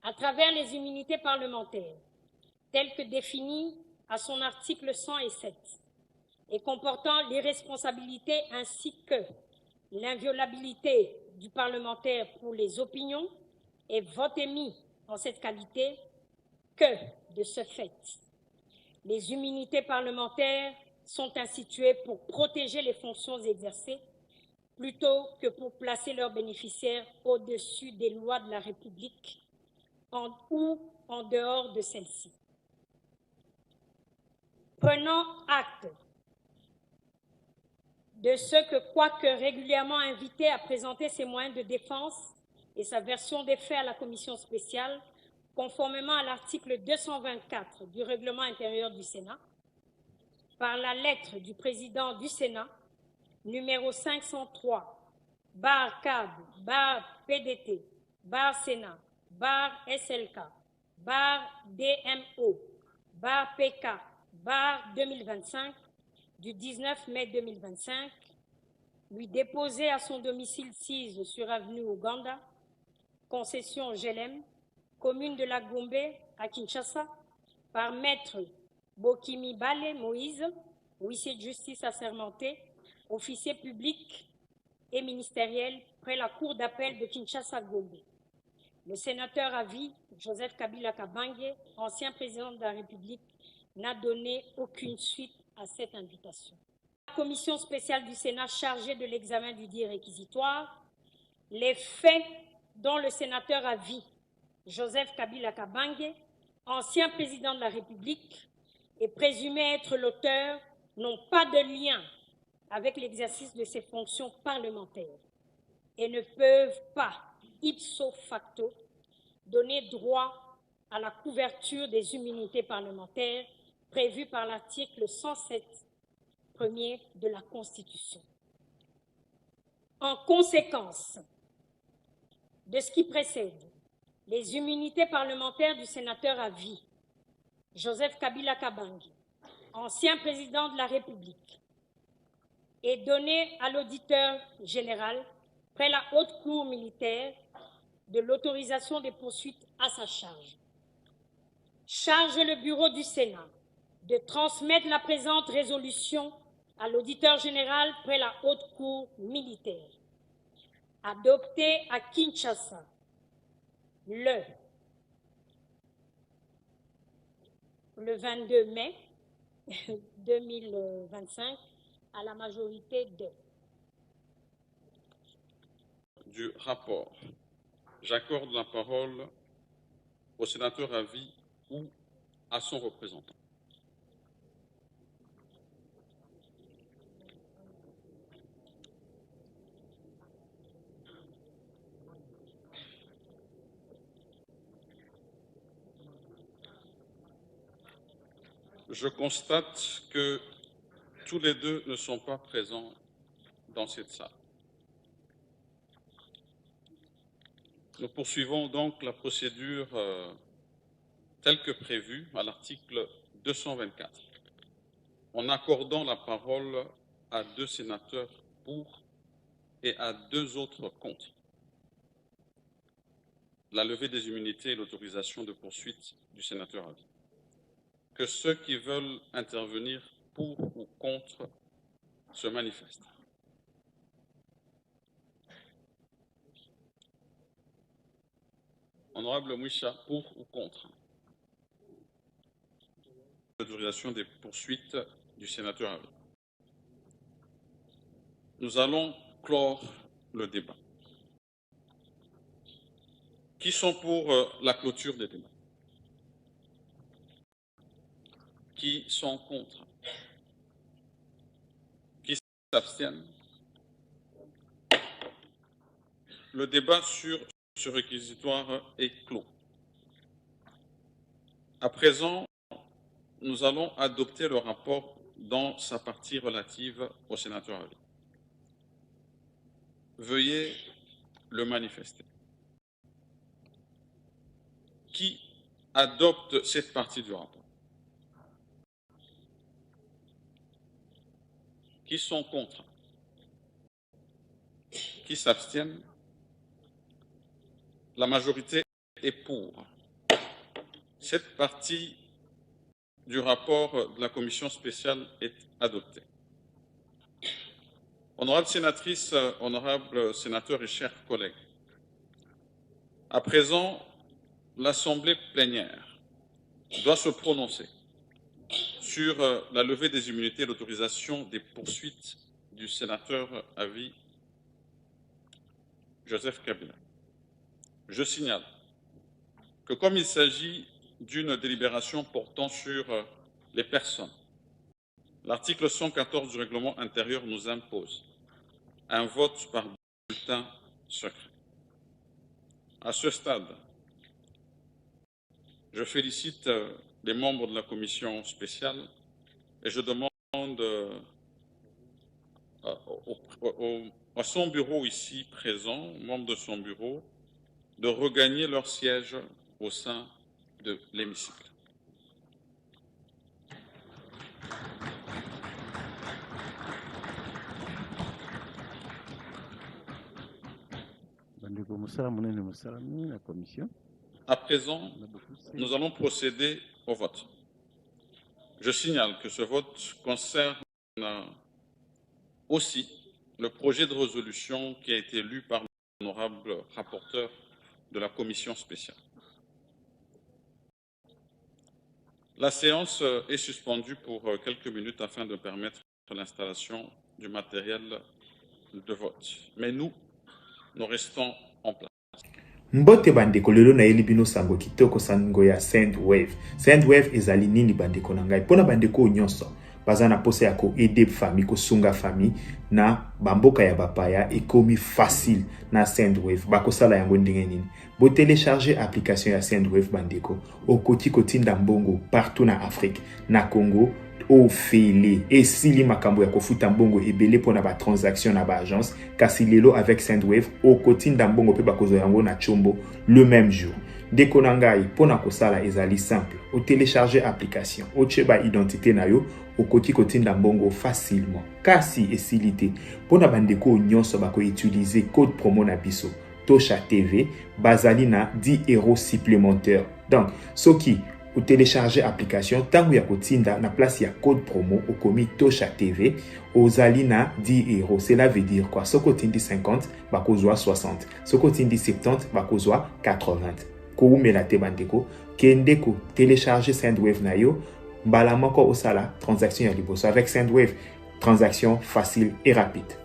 à travers les immunités parlementaires, telles que définies à son article 107, et comportant l'irresponsabilité ainsi que l'inviolabilité du parlementaire pour les opinions et votes émis en cette qualité, que, de ce fait, les immunités parlementaires sont instituées pour protéger les fonctions exercées plutôt que pour placer leurs bénéficiaires au-dessus des lois de la République ou en dehors de celles-ci. Prenant acte de ce que, quoique régulièrement invité à présenter ses moyens de défense et sa version des faits à la commission spéciale, conformément à l'article 224 du règlement intérieur du Sénat, par la lettre du président du Sénat, numéro 503, bar CAB, bar PDT, bar Sénat, bar SLK, bar DMO, bar PK, bar 2025, du 19 mai 2025, lui déposé à son domicile 6 sur avenue Ouganda, concession GLM, commune de la Gombe à Kinshasa, par maître Bokimi Bale Moïse, huissier de justice assermenté, officier public et ministériel près la cour d'appel de Kinshasa-Gombe. Le sénateur à vie, Joseph Kabila Kabange, ancien président de la République, n'a donné aucune suite à cette invitation. La commission spéciale du Sénat chargée de l'examen du dit réquisitoire, les faits dont le sénateur à vie, Joseph Kabila Kabange, ancien président de la République, est présumé être l'auteur, n'ont pas de lien avec l'exercice de ses fonctions parlementaires et ne peuvent pas, ipso facto, donner droit à la couverture des immunités parlementaires prévues par l'article 107 premier de la Constitution. En conséquence de ce qui précède, les immunités parlementaires du sénateur à vie, Joseph Kabila Kabange, ancien président de la République, est donné à l'auditeur général près la haute cour militaire de l'autorisation des poursuites à sa charge. Charge le bureau du Sénat de transmettre la présente résolution à l'auditeur général près la haute cour militaire, adoptée à Kinshasa le 22 mai 2025 à la majorité de. Du rapport, j'accorde la parole au sénateur à vie ou à son représentant. Je constate que tous les deux ne sont pas présents dans cette salle. Nous poursuivons donc la procédure telle que prévue à l'article 224, en accordant la parole à 2 sénateurs pour et à 2 autres contre la levée des immunités et l'autorisation de poursuite du sénateur à vie. Que ceux qui veulent intervenir pour ou contre se manifestent. Honorable Mouissa, pour ou contre l'autorisation des poursuites du sénateur à vie. Nous allons clore le débat. Qui sont pour la clôture des débats? Qui sont contre? Qui s'abstiennent? Le débat sur ce réquisitoire est clos. À présent, nous allons adopter le rapport dans sa partie relative au sénateur à vie. Veuillez le manifester. Qui adopte cette partie du rapport? Qui sont contre? Qui s'abstiennent? La majorité est pour. Cette partie du rapport de la commission spéciale est adoptée. Honorables sénatrices, honorables sénateurs et chers collègues, à présent, l'Assemblée plénière doit se prononcer sur la levée des immunités et l'autorisation des poursuites du sénateur à vie Joseph Kabila. Je signale que comme il s'agit d'une délibération portant sur les personnes, l'article 114 du règlement intérieur nous impose un vote par bulletin secret. À ce stade, je félicite les membres de la commission spéciale et je demande à son bureau ici présent, membres de son bureau, de regagner leur siège au sein de l'hémicycle. À présent, nous allons procéder au vote. Je signale que ce vote concerne aussi le projet de résolution qui a été lu par l'honorable rapporteur de la commission spéciale. La séance est suspendue pour quelques minutes afin de permettre l'installation du matériel de vote. Mais nous restons en place. Mbote bandeko lelo na elibino sango kitoko sango ya Sendwave. Sendwave ezali nini bandeko na ngai. Pona bandeko nyonso baza na posa ya ko aider famille ko sunga famille na bamboka ya bapaya ekomi facile na Sendwave. Bakosala yango ndenge nini. Bo télécharger application ya Sendwave bandeko okoti kotinda mbongo partout na Afrique, na Congo, au fele esili makambo ya kofuta mbongo ebele pona ba transaction na ba agence kasi lelo avec Sendwave okotinda mbongo pe bakozo yango na chombo le même jour. Deko na ngai pona kosala ezali simple, o télécharger application, o cheba identité na yo okoti kotinda mbongo facilement. Kasi esilité pona bandeko nyonso bako utiliser code promo na biso Tosha TV bazali na 10 € supplémentaires. Donc soki ou télécharger application tangu ya kotinda na place ya code promo au komi Tosha TV ozali na 10 €. Cela veut dire quoi? Soko tindi 50 bakozwa 60, soko tindi 70 bakozwa 80. Ko umela te bandeko kende ko télécharger Sendwave na yo mbala moko osala transaction ya liboso avec Sendwave, transaction facile et rapide.